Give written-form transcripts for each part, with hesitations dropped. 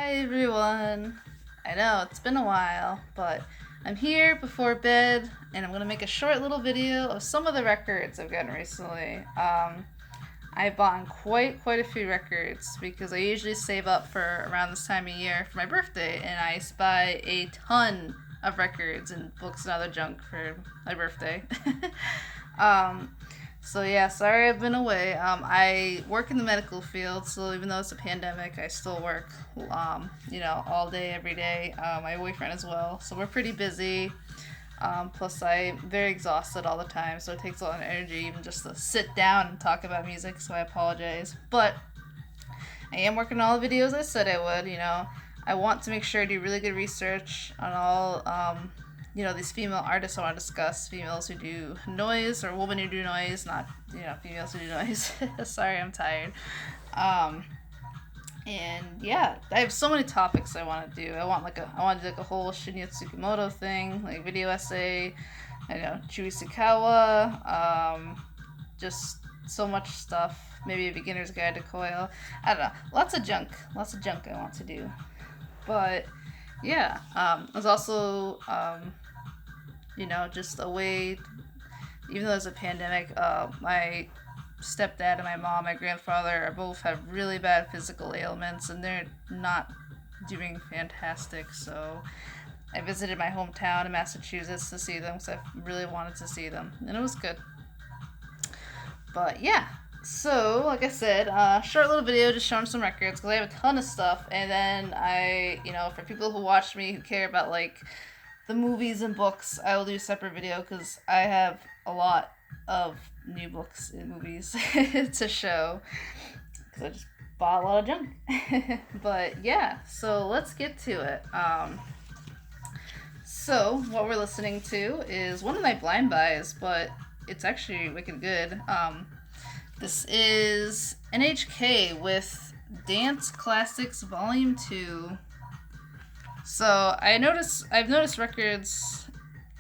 Hi everyone! I know, it's been a while, but I'm here before bed and I'm gonna make a short little video of some of the records I've gotten recently. I bought quite a few records because I usually save up for around this time of year for my birthday, and I buy a ton of records and books and other junk for my birthday. um, so yeah, sorry I've been away. I work in the medical field, so even though it's a pandemic, I still work, all day, every day. My boyfriend as well, so we're pretty busy. Plus, I'm very exhausted all the time, so it takes a lot of energy even just to sit down and talk about music, so I apologize. But I am working on all the videos I said I would. I want to make sure I do really good research on all, these female artists I want to discuss. Females who do noise, or women who do noise, not, females who do noise. Sorry, I'm tired. And yeah, I have so many topics I want to do. I want to do like a whole Shinya Tsukamoto thing, like video essay. Chui Sukawa. Just so much stuff. Maybe a beginner's guide to Coil. I don't know. Lots of junk I want to do. But yeah, there's also just a way. Even though there's a pandemic, my stepdad and my mom, my grandfather, both have really bad physical ailments, and they're not doing fantastic. So I visited my hometown in Massachusetts to see them because I really wanted to see them, and it was good. But yeah, so like I said, short little video just showing some records because I have a ton of stuff, and then for people who watch me who care about like the movies and books, I will do a separate video because I have a lot of new books and movies to show because I just bought a lot of junk. But yeah, so let's get to it. So what we're listening to is one of my blind buys, but it's actually wicked good. This is NHK with Dance Classics Volume 2. So I've noticed records.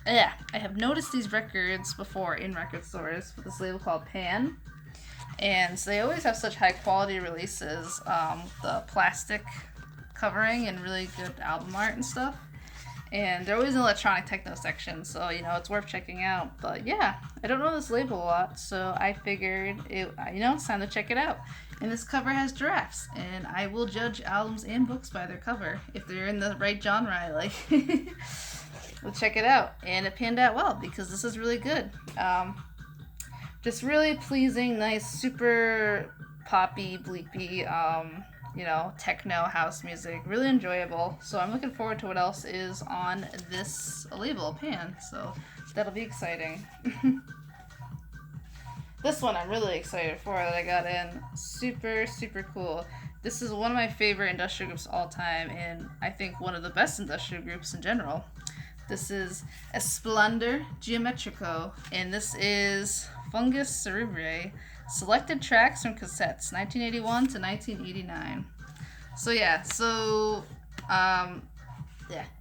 Yeah, I have noticed these records before in record stores with this label called Pan, and so they always have such high quality releases. The plastic covering and really good album art and stuff. And they're always in the electronic techno section, so it's worth checking out. But yeah, I don't know this label a lot, so I figured it's time to check it out. And this cover has giraffes, and I will judge albums and books by their cover if they're in the right genre I like. We'll check it out, and it panned out well because this is really good. Just really pleasing, nice, super poppy, bleepy, techno house music. Really enjoyable. So I'm looking forward to what else is on this label, Pan. So that'll be exciting. This one I'm really excited for that I got in. Super, super cool. This is one of my favorite industrial groups of all time, and I think one of the best industrial groups in general. This is Espelander Geometrico, and this is Fungus Cerebri. Selected tracks from Cassettes, 1981 to 1989. So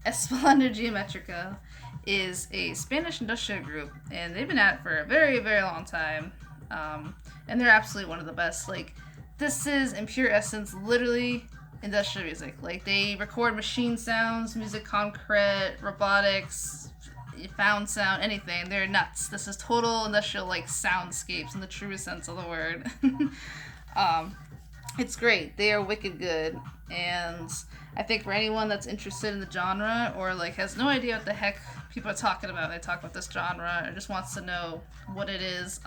Espelander Geometrica is a Spanish industrial group, and they've been at it for a very, very long time. And they're absolutely one of the best. Like, this is, in pure essence, literally industrial music. Like, they record machine sounds, music concrete, robotics, found sound, anything. They're nuts. This is total industrial, like, soundscapes in the truest sense of the word. It's great. They are wicked good. And I think for anyone that's interested in the genre, or like has no idea what the heck people are talking about, they talk about this genre, or just wants to know what it is,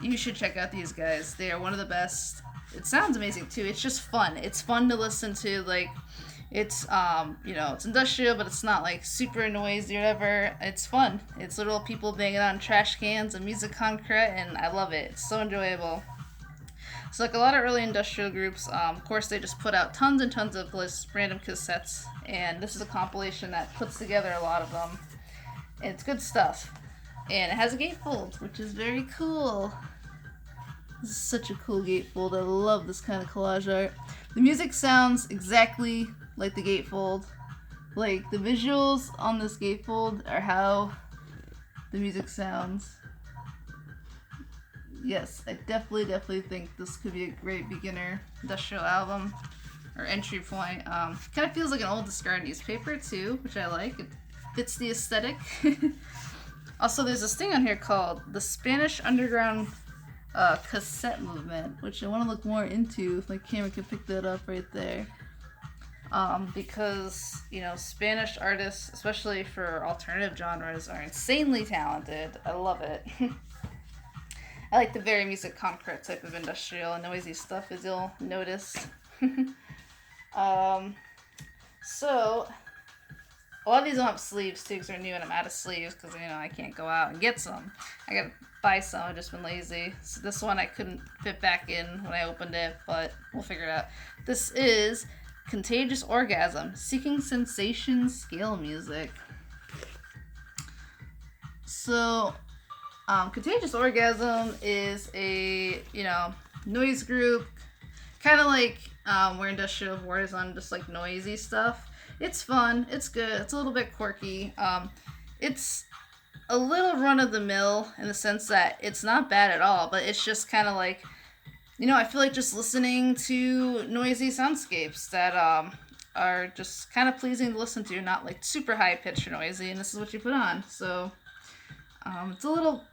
you should check out these guys. They are one of the best. It sounds amazing too. It's just fun. It's fun to listen to. Like, it's it's industrial, but it's not like super noisy or whatever. It's fun. It's little people banging on trash cans and music concrete, and I love it. It's so enjoyable. So like a lot of early industrial groups, of course they just put out tons and tons of random cassettes, and this is a compilation that puts together a lot of them. And it's good stuff. And it has a gatefold, which is very cool. This is such a cool gatefold. I love this kind of collage art. The music sounds exactly like the gatefold. Like, the visuals on this gatefold are how the music sounds. Yes, I definitely think this could be a great beginner industrial album. or entry point. Kind of feels like an old discarded newspaper too, which I like. It fits the aesthetic. Also, there's this thing on here called the Spanish Underground Cassette Movement, which I want to look more into if my camera can pick that up right there. Because, you know, Spanish artists, especially for alternative genres, are insanely talented. I love it. I like the very music concrete type of industrial and noisy stuff, as you'll notice. So, a lot of these don't have sleeves too, because they're new and I'm out of sleeves, because, you know, I can't go out and get some. I gotta buy some, I've just been lazy. So this one I couldn't fit back in when I opened it, but we'll figure it out. This is Contagious Orgasm, Seeking Sensation Scale Music. So, Contagious Orgasm is a, you know, noise group, kind of like where Industrial War is on just like noisy stuff. It's fun, it's good, it's a little bit quirky. It's a little run-of-the-mill in the sense that it's not bad at all, but it's just kind of like, you know, I feel like just listening to noisy soundscapes that are just kind of pleasing to listen to, not like super high-pitched or noisy, and this is what you put on. So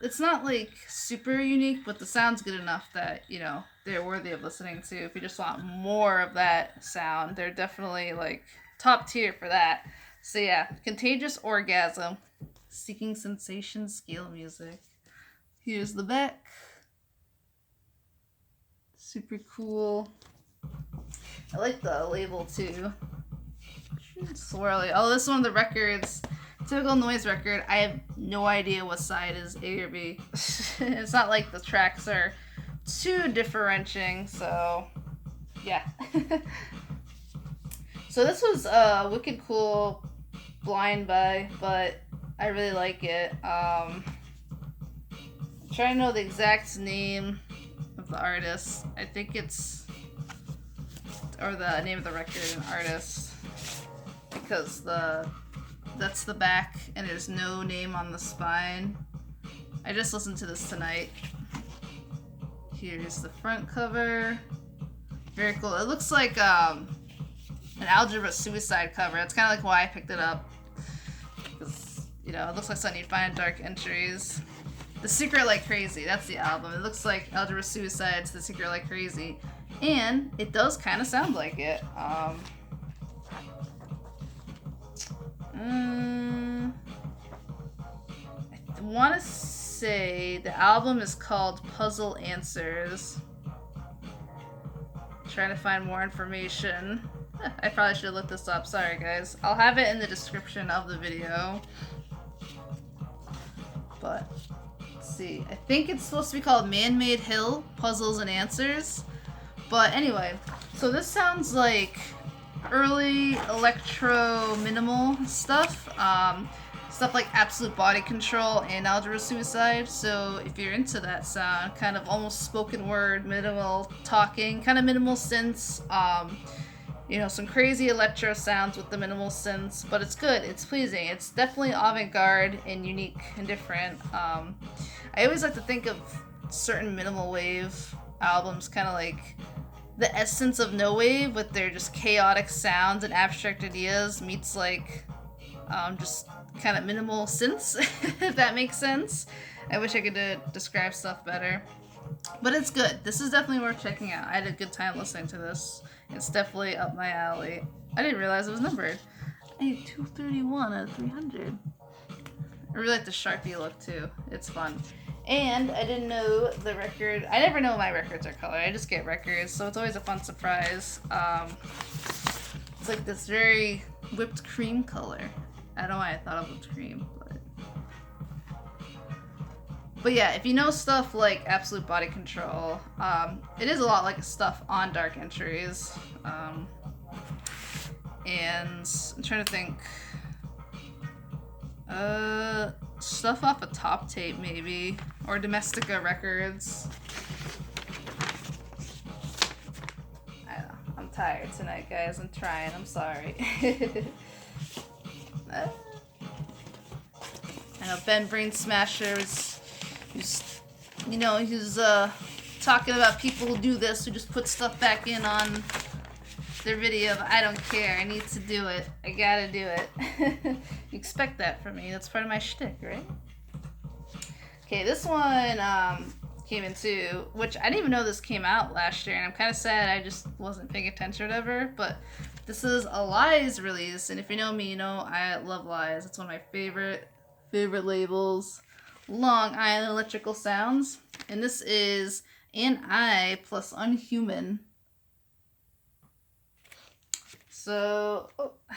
it's not like super unique, but the sound's good enough that, you know, they're worthy of listening to. If you just want more of that sound, they're definitely like top tier for that. So yeah, Contagious Orgasm, Seeking Sensation Scale Music. Here's the back. Super cool. I like the label too. Swirly. Oh, this is one of the records. Typical noise record. I have no idea what side is A or B. It's not like the tracks are too differentiating, so yeah. So this was a wicked cool blind buy, but I really like it. I'm trying to know the exact name of the artist. I think it's, or the name of the record and artist, because that's the back and there's no name on the spine. I just listened to this tonight. Here's the front cover. Very cool. It looks like an Algebra Suicide cover. That's kind of like why I picked it up, because, you know, it looks like something you'd find in Dark Entries. The Secret Like Crazy, that's the album. It looks like Algebra Suicide to The Secret Like Crazy, and it does kind of sound like it. I want to say the album is called Puzzle Answers. Trying to find more information. I probably should have looked this up. Sorry, guys. I'll have it in the description of the video. But let's see. I think it's supposed to be called Man-Made Hill, Puzzles and Answers. But anyway, so this sounds like early electro minimal stuff. Stuff like Absolute Body Control and Algebra Suicide. So if you're into that sound, kind of almost spoken word, minimal talking, kind of minimal synths, you know, some crazy electro sounds with the minimal synths, but it's good, it's pleasing, it's definitely avant-garde and unique and different. I always like to think of certain minimal wave albums kind of like the essence of no wave, with their just chaotic sounds and abstract ideas meets like just kind of minimal synths, if that makes sense. I wish I could describe stuff better, but it's good. This is definitely worth checking out. I had a good time listening to this. It's definitely up my alley. I didn't realize it was numbered. I have 231 out of 300. I really like the Sharpie look too. It's fun. And I didn't know the record. I never know my records are colored. I just get records, so it's always a fun surprise. It's like this very whipped cream color. I don't know why I thought of whipped cream, but yeah, if you know stuff like Absolute Body Control, it is a lot like stuff on Dark Entries. And I'm trying to think. Stuff off a Top Tape maybe, or Domestica Records. I don't know. I'm tired tonight, guys. I'm trying. I'm sorry. I know Ben Brain Smasher was, you know, he's talking about people who do this, who just put stuff back in on their video of I don't care, I need to do it, I gotta do it. You expect that from me, that's part of my shtick, right? Okay, this one came in too, which I didn't even know this came out last year, and I'm kind of sad I just wasn't paying attention or whatever, but this is a Lies release, and if you know me, you know I love Lies. It's one of my favorite labels. Long Island Electrical Sounds, and this is An I plus Unhuman. So, oh, I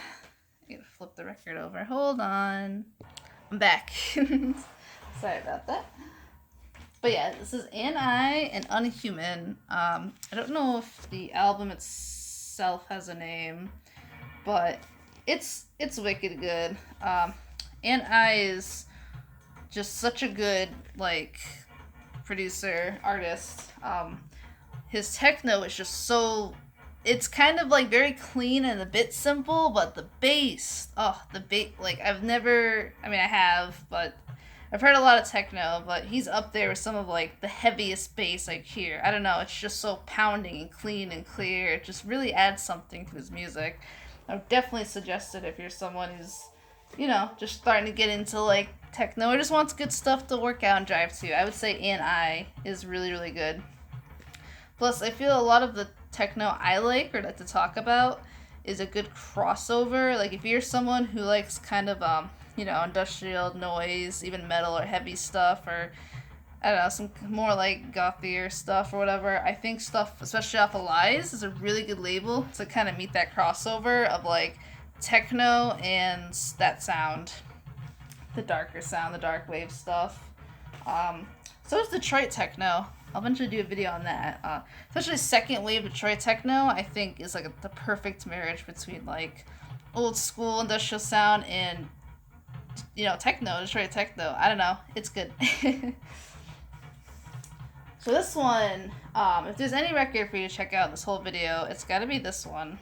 gotta flip the record over. Hold on. I'm back. Sorry about that. But yeah, this is An I and Unhuman. I don't know if the album itself has a name, but it's wicked good. An I is just such a good, like, producer, artist. His techno is just so, it's kind of like very clean and a bit simple, but the bass, like I have, but I've heard a lot of techno, but he's up there with some of like the heaviest bass I hear. I don't know, it's just so pounding and clean and clear. It just really adds something to his music. I would definitely suggest it if you're someone who's, you know, just starting to get into like techno or just wants good stuff to work out and drive to. I would say An I is really, really good. Plus, I feel a lot of the techno I like or like to talk about is a good crossover. Like if you're someone who likes kind of you know, industrial noise, even metal or heavy stuff, or I don't know, some more like gothier stuff or whatever, I think stuff, especially off of Lies, is a really good label to kind of meet that crossover of like techno and that sound, the darker sound, the dark wave stuff. So is Detroit techno. I'll eventually do a video on that. Especially second wave Detroit techno, I think is like the perfect marriage between like old school industrial sound and, you know, techno, Detroit techno. I don't know, it's good. So this one, if there's any record for you to check out this whole video, it's got to be this one.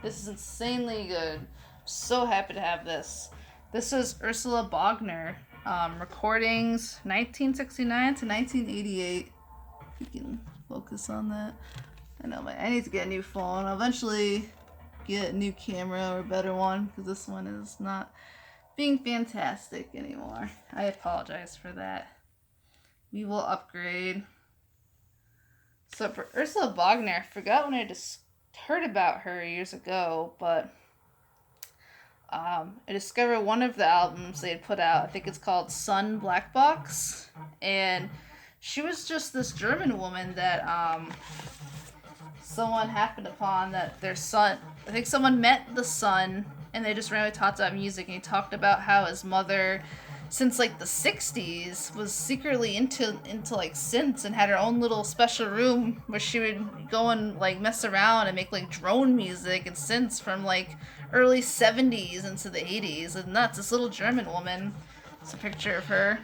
This is insanely good. I'm so happy to have this. This is Ursula Bogner, recordings 1969 to 1988. If you can focus on that. I know, I need to get a new phone. I'll eventually get a new camera or a better one, because this one is not being fantastic anymore. I apologize for that. We will upgrade. So for Ursula Bogner, I forgot when I just heard about her years ago, but I discovered one of the albums they had put out. I think it's called Sun Black Box, and she was just this German woman that someone happened upon, that their son, I think someone met the son, and they just randomly talked about music, and he talked about how his mother, since like the 60s, was secretly into like synths and had her own little special room where she would go and like mess around and make like drone music and synths from like early 70s into the 80s. It's nuts. This little German woman. It's a picture of her.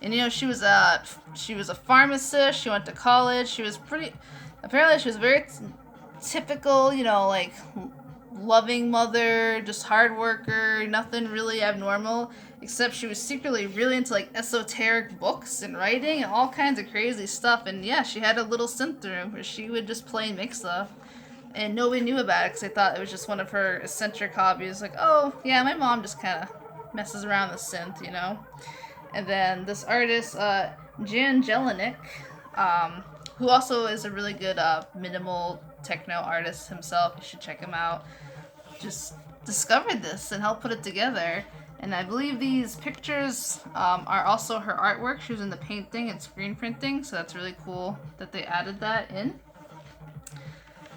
And you know, she was a pharmacist. She went to college. She was very typical, you know, like loving mother, just hard worker, nothing really abnormal, except she was secretly really into like esoteric books and writing and all kinds of crazy stuff. And yeah, she had a little synth room where she would just play and make stuff, and nobody knew about it because they thought it was just one of her eccentric hobbies. Like, oh yeah, my mom just kind of messes around with synth, you know. And then this artist, Jelanik, who also is a really good minimal techno artist himself. You should check him out. Just discovered this and helped put it together. And I believe these pictures are also her artwork. She was in the painting and screen printing, so that's really cool that they added that in.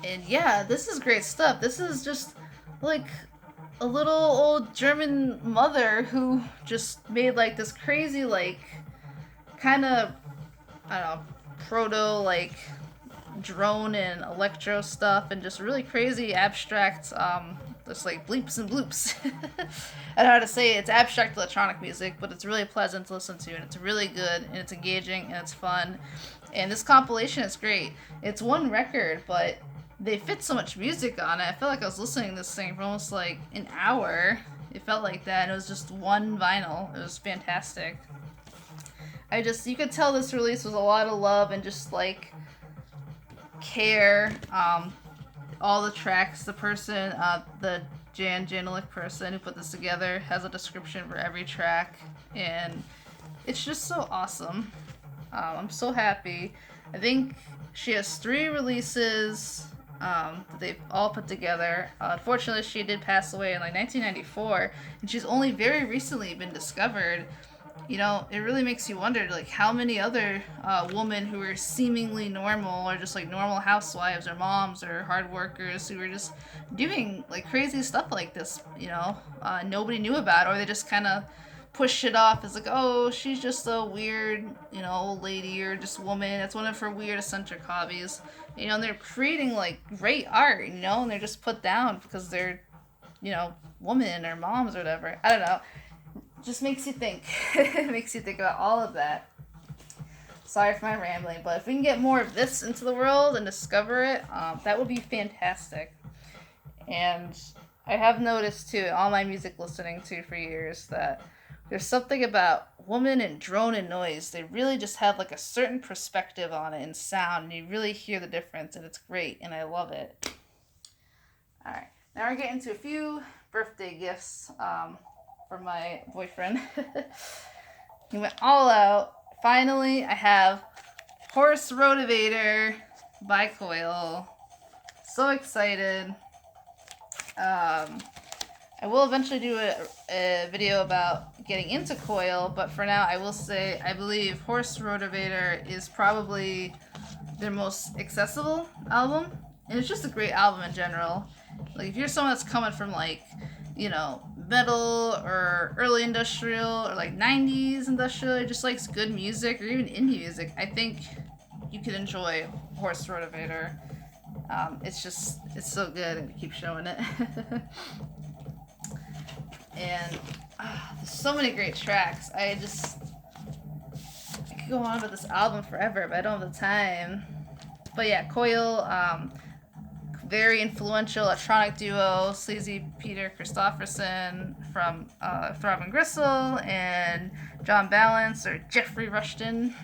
And yeah, this is great stuff. This is just like a little old German mother who just made like this crazy, like, kind of, I don't know, proto, like, drone and electro stuff, and just really crazy abstract, just like bleeps and bloops. I don't know how to say it. It's abstract electronic music, but it's really pleasant to listen to, and it's really good, and it's engaging, and it's fun. And this compilation is great. It's one record, but they fit so much music on it. I felt like I was listening to this thing for almost like an hour. It felt like that, and it was just one vinyl. It was fantastic. You could tell this release was a lot of love and just like care. all the tracks. The person, the Jelanik person who put this together has a description for every track, and it's just so awesome. I'm so happy. I think she has 3 releases that they've all put together. Unfortunately, she did pass away in like 1994, and she's only very recently been discovered. You know, it really makes you wonder, like, how many other women who are seemingly normal, or just like normal housewives or moms or hard workers who are just doing like crazy stuff like this, you know, nobody knew about, or they just kind of push it off as like, oh, she's just a weird, you know, old lady or just woman. It's one of her weird eccentric hobbies. You know, and they're creating like great art, you know, and they're just put down because they're, you know, women or moms or whatever. I don't know. Just makes you think. It makes you think about all of that. Sorry for my rambling, but if we can get more of this into the world and discover it, that would be fantastic. And I have noticed too, all my music listening to for years, that there's something about woman and drone and noise. They really just have like a certain perspective on it and sound, and you really hear the difference, and it's great, and I love it. Alright, now we're getting to a few birthday gifts from my boyfriend. He went all out. Finally, I have Rotorvator by Coil. So excited. I will eventually do a video about getting into Coil, but for now I will say I believe Rotorvator is probably their most accessible album, and it's just a great album in general. Like, if you're someone that's coming from like, you know, metal or early industrial or like 90s industrial, or just likes good music or even indie music, I think you could enjoy Rotorvator. It's so good, and keep showing it. And there's so many great tracks. I could go on about this album forever, but I don't have the time. But yeah, Coil, very influential electronic duo, Sleazy Peter Christopherson from Throbbing Gristle, and John Balance or Jeffrey Rushton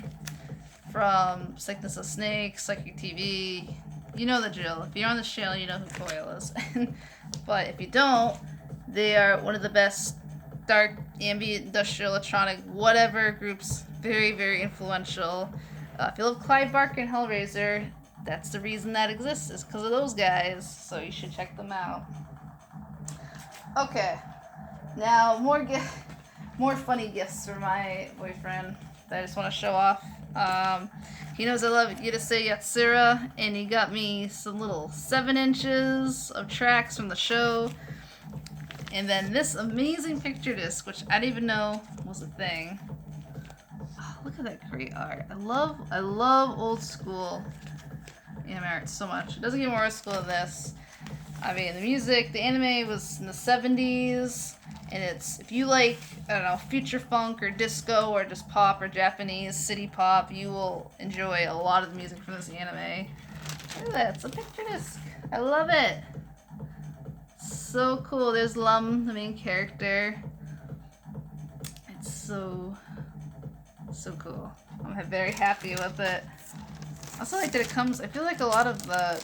from Sickness of Snakes, Psychic TV. You know the drill. If you're on the channel, you know who Coil is. But if you don't, they are one of the best dark, ambient, industrial, electronic, whatever groups. Very, very influential. If you love Clive Barker and Hellraiser, that's the reason that exists, is because of those guys. So you should check them out. Okay. Now, more funny gifts for my boyfriend that I just want to show off. He knows I love Urusei Yatsura, and he got me some little 7 inches of tracks from the show. And then this amazing picture disc, which I didn't even know was a thing. Oh, look at that great art. I love old school anime art so much. It doesn't get more old school than this. I mean, the music, the anime was in the 70s, and it's, if you like, I don't know, future funk or disco or just pop or Japanese city pop, you will enjoy a lot of the music from this anime. Look at that, it's a picture disc. I love it. So cool. There's Lum, the main character. It's so cool. I'm very happy with it. I also like that it comes, I feel like a lot of the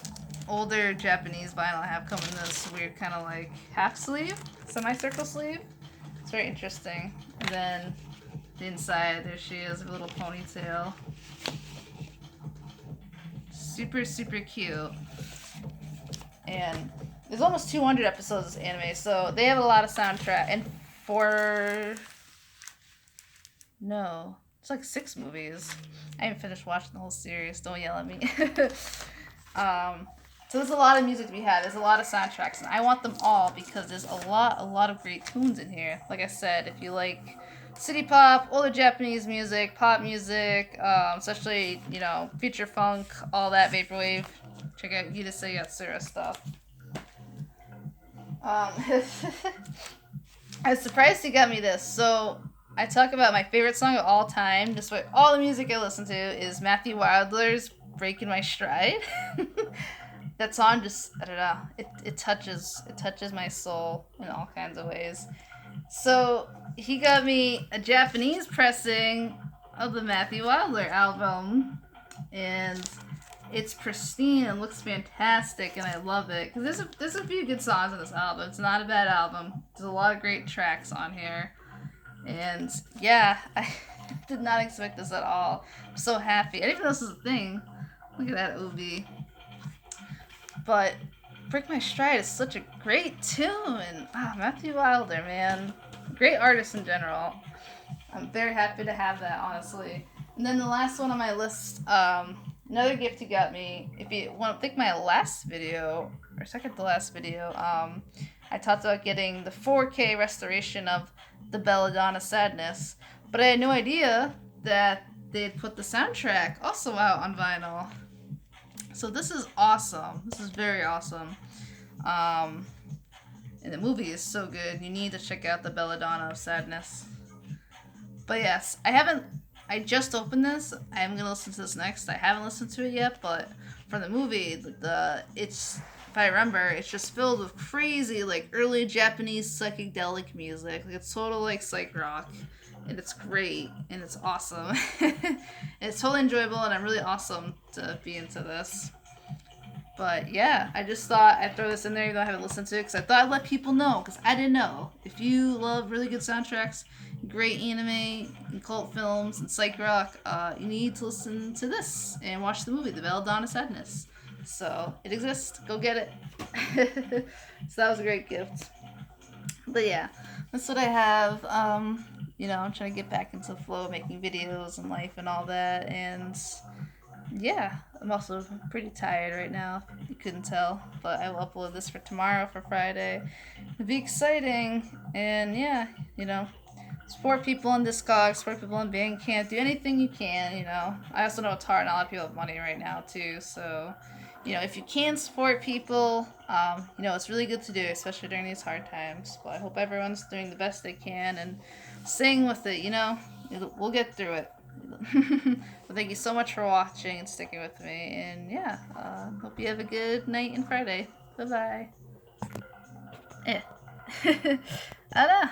older Japanese vinyl I have come in this weird kind of like half sleeve, semicircle sleeve. It's very interesting. And then the inside, there she is, her little ponytail. Super, super cute. And there's almost 200 episodes of this anime, so they have a lot of soundtrack. And it's like 6 movies. I haven't finished watching the whole series. Don't yell at me. So there's a lot of music to be had. There's a lot of soundtracks, and I want them all because there's a lot of great tunes in here. Like I said, if you like city pop, older Japanese music, pop music, especially, you know, future funk, all that vaporwave, check out Urusei Yatsura stuff. I was surprised he got me this. So I talk about my favorite song of all time, despite all the music I listen to, is Matthew Wilder's "Breaking My Stride." That song just, I don't know, it touches my soul in all kinds of ways. So he got me a Japanese pressing of the Matthew Wilder album, and it's pristine and looks fantastic, and I love it. Because there's a few good songs on this album. It's not a bad album. There's a lot of great tracks on here. And yeah, I did not expect this at all. I'm so happy. I didn't even know this was a thing. Look at that Ubi. But Break My Stride is such a great tune. Matthew Wilder, man. Great artist in general. I'm very happy to have that, honestly. And then the last one on my list, another gift he got me. If you want to think my last video, or second to last video, I talked about getting the 4K restoration of the Belladonna of Sadness. But I had no idea that they'd put the soundtrack also out on vinyl. So this is awesome. This is very awesome. And the movie is so good. You need to check out the Belladonna of Sadness. But yes, I just opened this. I am going to listen to this next. I haven't listened to it yet, but from the movie, if I remember, it's just filled with crazy, like, early Japanese psychedelic music. Like, it's total, like, psych rock. And it's great. And it's awesome. And it's totally enjoyable, and I'm really awesome to be into this. But, yeah, I just thought I'd throw this in there even though I haven't listened to it, because I thought I'd let people know, because I didn't know. If you love really good soundtracks, great anime, and cult films, and psych rock, you need to listen to this and watch the movie, The Belladonna of Sadness. So, it exists. Go get it. So that was a great gift. But yeah, that's what I have. You know, I'm trying to get back into the flow of making videos and life and all that. And yeah, I'm also pretty tired right now, if you couldn't tell. But I will upload this for tomorrow, for Friday. It'll be exciting. And yeah, you know, support people on Discogs, support people on Bandcamp, do anything you can, you know. I also know it's hard, and a lot of people have money right now, too. So, you know, if you can support people, you know, it's really good to do, especially during these hard times. But I hope everyone's doing the best they can and staying with it, you know. We'll get through it. But thank you so much for watching and sticking with me. And yeah, hope you have a good night and Friday. Bye-bye. I don't know.